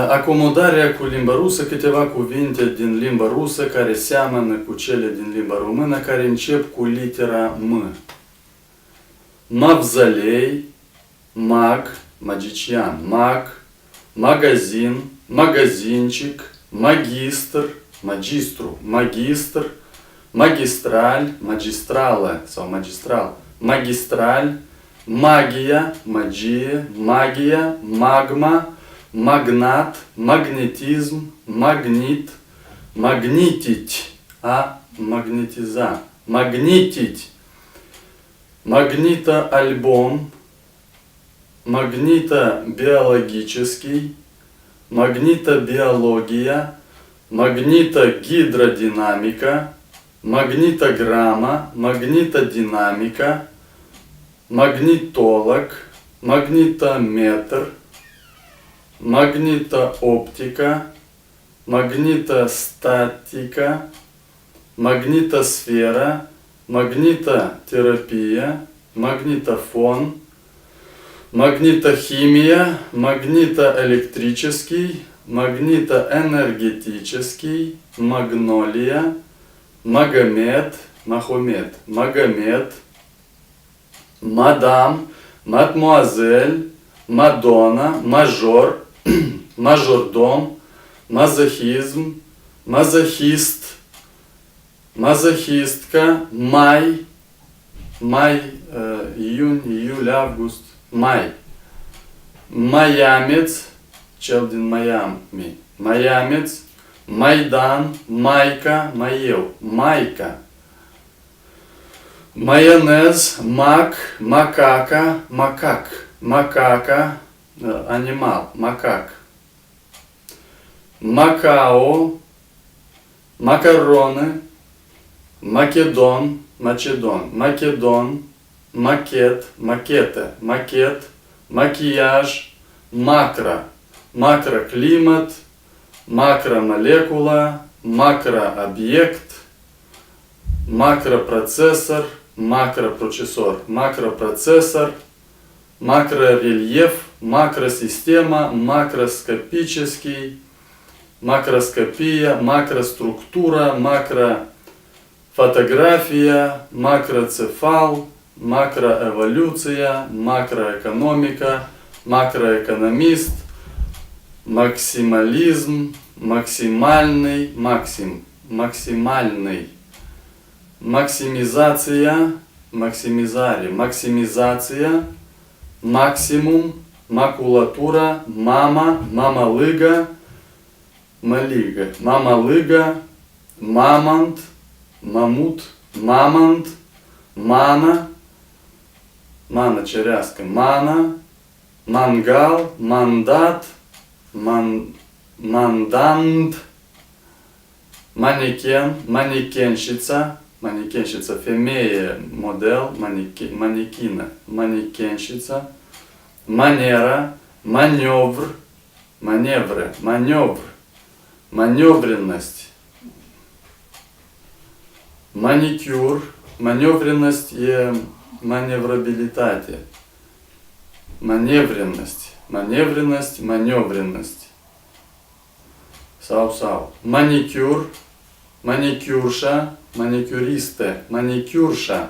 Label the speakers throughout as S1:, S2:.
S1: Acomodarea cu limba rusă, câteva cuvinte din limba rusă care seamănă cu cele din limba română, care încep cu litera M. Mavzalei, mag, magician, mag, magazin, magazincic, magistr, magistru, magistr, magistral, magistrală sau magistral, magistral, magia, magie, magia, magma, magnat, magnetism, magnit, magnitit, a magnetiza, magnitit, магнитоальбом, магнитобиологический, магнитобиология, магнитогидродинамика, магнитограмма, магнитодинамика, магнитолог, магнитометр, магнитооптика, магнитостатика, магнитосфера, магнитотерапия, магнитофон, магнитохимия, магнитоэлектрический, магнитоэнергетический, магнолия, Магомед, Махомед, Магомед, мадам, мадмуазель, мадонна, мажор, мажордом, мазохизм, мазохист, мазохистка, май, июнь, июль, август, май, майамец, cel din Miami, майамец, Майдан, майка, маев, майка, майонез, мак, макака, макак, макака, анимал, макак, Макао, макароны, Македон, Macedon, Македон, макет, макета, макет, макияж, макро, макроклимат, макромолекула, макрообъект, макропроцессор, макропроцессор, макропроцессор, макрорельеф, макросистема, макроскопический, макроскопия, макроструктура, макрофотография, макроцефал, макроэволюция, макроэкономика, макроэкономист, максимализм, максимальный, максимальный, максимизация, максимизари, максимизация, максимум, макулатура, мама, мамалыга, малига, мамалыга, мамонт, мамут, мамонт, мана, мана черяска, мана, мангал, мандат, мандант, манекен, манекенщица, манекенщица, фемея, модель, манекина, манекенщица, манера, маневр, маневры, маневр, маневренность, маникюр, маневренность и маневрабилитате, маневренность, маневренность, маневренность, сау-сау, маникюр, маникюрша, маникюристы, маникюрша,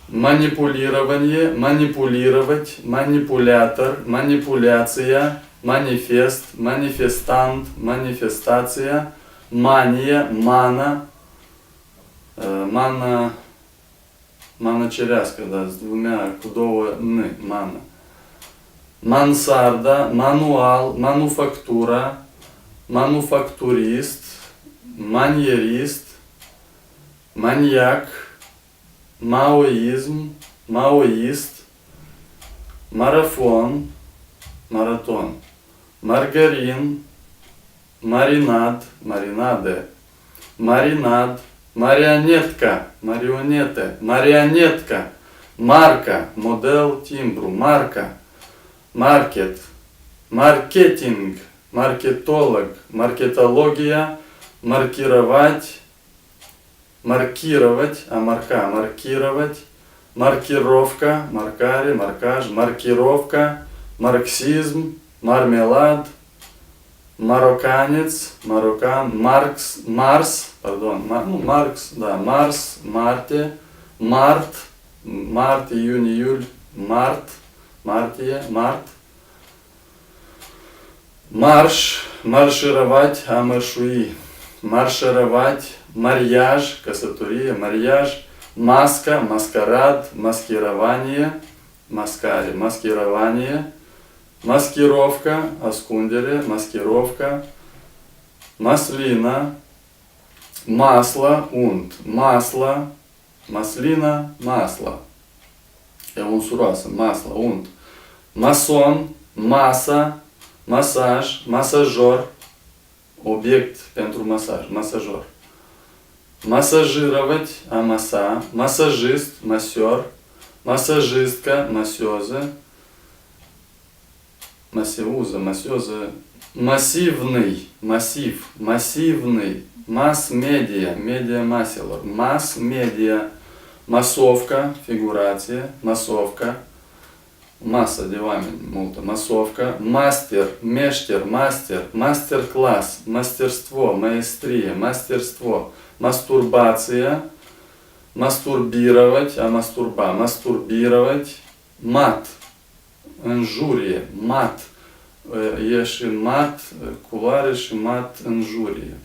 S1: манипулирование, манипулировать, манипулятор, манипуляция, манифест, манифестант, манифестация, мания, мана, мана черяска, да, с двумя худого ны, мана. Мансарда, мануал, мануфактура, мануфактурист, маньерист, маньяк, маоизм, маоист, марафон, маратон, маргарин, маринад, маринаде, маринад, марионетка, марионете, марионетка, марка, модел тимбру, марка, маркет, маркетинг, маркетолог, маркетология, маркировать, маркировать, а марка, маркировать, маркировка, маркари, маркаж, маркировка, марксизм, marmelad, marocaneț, Mars, Marte, Mart, iunie, iul, Mart, marșировать, a mărșui, marșировать, mariaj, căsătorie, mariaj, masca, mascarad, maschирование, maschирование, маскировка, ascundere, маскировка, маслина, масло, unt, масло, маслина, масло. E unsuroasă, maslă, unt. Mason, masa, masaj, masajor, obiect pentru masaj, masajor. Масажировать, амаса, массажист, массер, массажистка, массёза, массеуза, массёза, массивный, массив, массивный, масс-медиа, медиа-масселор, масс-медиа, массовка, фигурация, массовка, масса de oameni, multă, массовка, мастер, мештер, мастер, мастер-класс, мастерство, маэстрия, мастерство, мастурбация, мастурбировать, мастурбировать, мат, înjurie, mat, e și mat, culoare și mat, înjurie.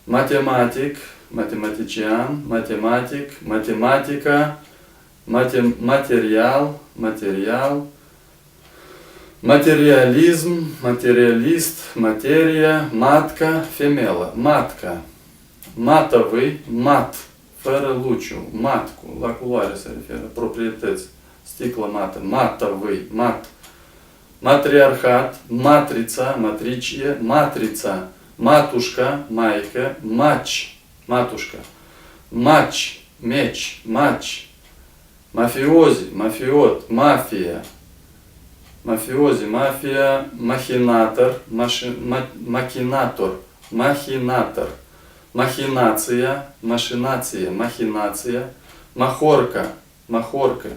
S1: Matematic, matematician, matematic, matematica, material, materialism, materialist, materia, matca, femelă, matca, matăvâi, mat, fără luciu, matcu, la culoare se referă, proprietăți, sticlă mată, matăvâi, mat, matriarhat, matrița, matricie, matrița, matușca, maică, maci, matușca, maci, meci, maci, mafiozi, mafiot, mafia, mafiozi, mafia, machinator, machinator, machinator, machinația, mașinație, machinația, mahorca, mahorcă,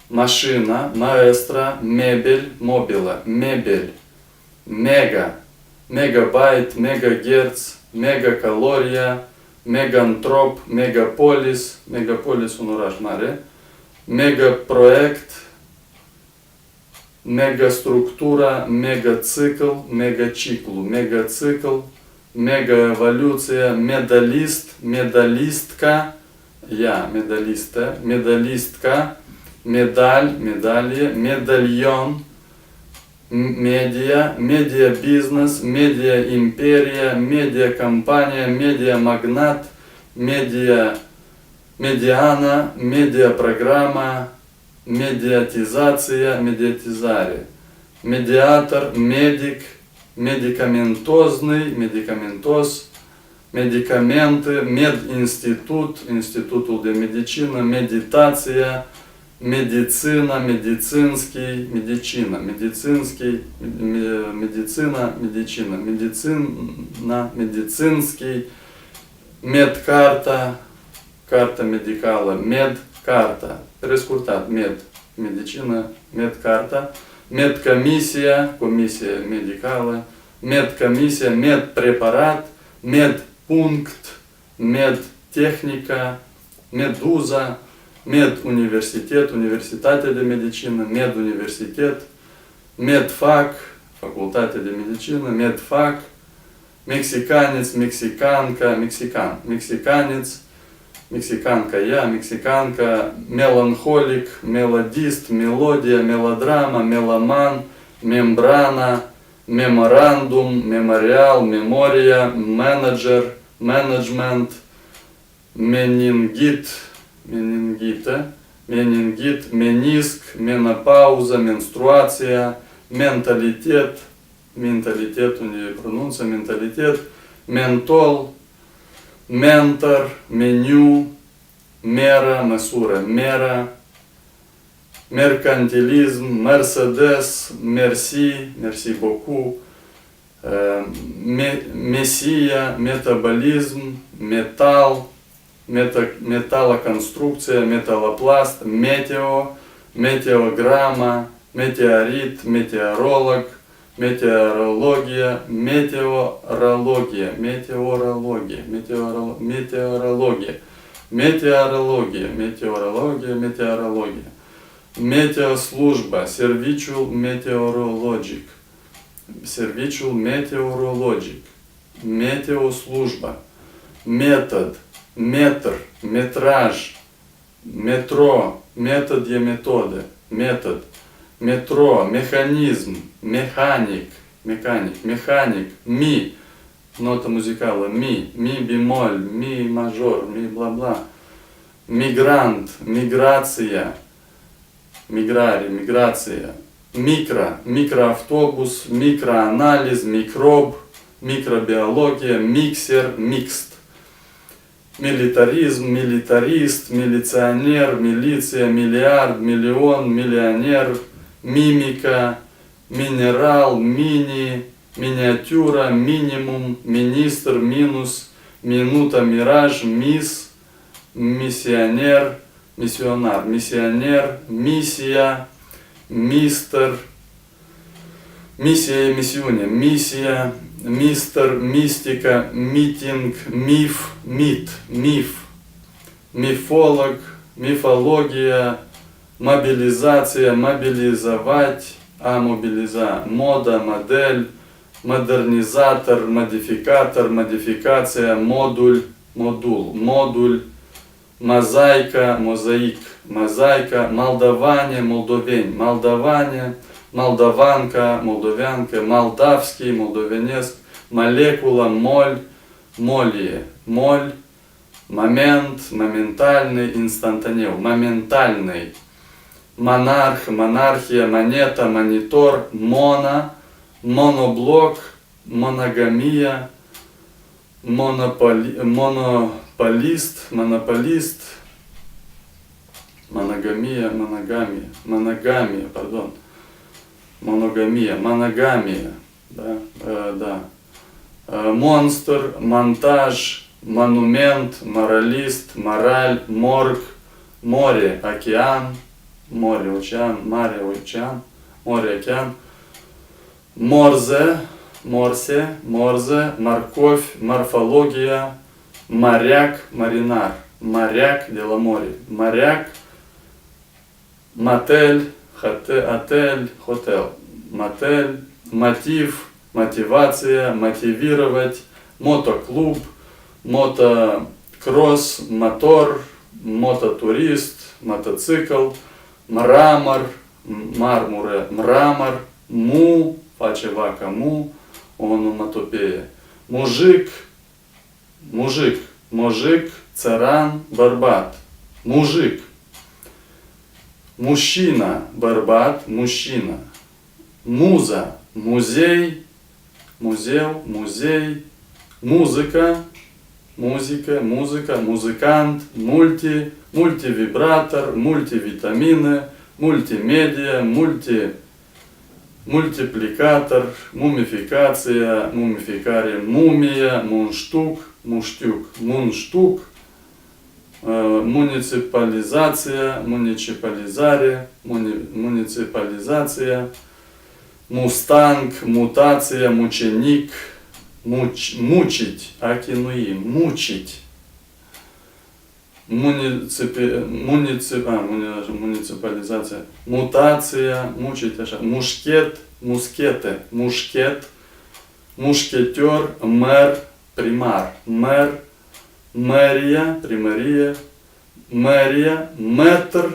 S1: mașina, maestra, mebel, mobilă, mebel, mega, megabyte, megahertz, megacaloria, megantrop, megapolis, megapolis un oraș mare, megaproiect, megastructura, megacicl, megaciclu, megacicl, megaevoluție, medalist, medalistka, medalistă, medalistca, medal, medalie, medalion, media, media business, media imperia, media campania, media magnat, media mediana, media programa, mediatizația, mediatizare, mediator, medic, medicamentozный, medicamentos, medicamente, med-institut, institutul de medicină, meditația, medicina, medicinski, medicina, medicinski, medicina, medicină, medicina, medicinski, medcarta, carta medicală, medcarta, prescurtat, medicină, medcarta, medcomisia, comisie medicală, medcomisia, medpreparat, medpunct, medtehnica, meduza, meduniversitet, universitate de medicină, meduniversitet, medfac, facultate de medicină, medfac, mexicaneț, mexicanca, mexicaneț, mexicanca ea, mexicanca, melanholic, melodist, melodia, melodrama, meloman, membrana, memorandum, memorial, memoria, manager, management, meningit, menisc, menopauză, menstruația, mentalitet, unde pronunță, mentalitet, mentol, mentor, meniu, mera, măsură, mera, mercantilism, Mercedes, merci beaucoup, mesia, metabolism, metal, metaloconstrucție, metaloplast, meteo, meteograma, метеорит, метеоролог, метеорология, метеорология, метеорология, метеорология, метеорология, метеорология, метеорология, метеослужба, serviciul meteorologic, serviciul meteorologic, метеослужба, метод, метр, метраж, метро, метод е методы, метод, метро, механизм, механик, механик, ми, нота музикала, ми бемоль, ми мажор, ми бла-бла, мигрант, миграция, миграция, микроавтобус, микроанализ, микроб, микробиология, миксер, микст, милитаризм, милитарист, милиционер, милиция, миллиард, миллион, миллионер, мимика, минерал, мини, миниатюра, минимум, министр, минус, минута, мираж, мисс, миссионер, миссионар, миссионер, миссия, мистер, миссия, миссионе, миссия, мистер, мистика, митинг, миф, миф, мифолог, мифология, мобилизация, мобилизовать, мода, модель, модернизатор, модификатор, модификация, модуль, мозаика, мозаика, молдаване, молдаванка, молдавский, молдавянеск, молекула, моль, момент, моментальный, инстантанео, моментальный, монарх, монархия, монета, монитор, моноблок, моногамия, монополист, моногамия, монстр, монтаж, монумент, моралист, мораль, морг, море, океан, море, океан, морзе, морковь, морфология, моряк, маринар, моряк, деломорье, моряк, мотель, отель, хотел, мотель, мотив, мотивация, мотивировать, мотоклуб, мотокросс, мотор, мототурист, мотоцикл, мрамор, мрамор, фачевака, ономатопея, мужик, царан, барбат, мужик, мужчина, барбат, мужчина, муза, музей, музей, музыка, музыкант, мультивибратор, мультивитамины, мультимедиа, мультипликатор, мумификация, мумификария, мумия, мунштук, муниципализация, муниципализация, мустанг, мутация, мученик, мучить, акинуи, мучить, муниципализация, мутация, мучить, мушкет, мушкет, мушкетер, мэр, примар, мэрия, примария, мэрия, метр,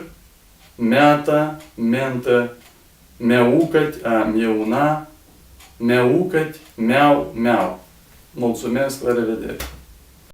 S1: мята, мента, мяукать, мяукать, мяу. Mulțumesc, la revedere!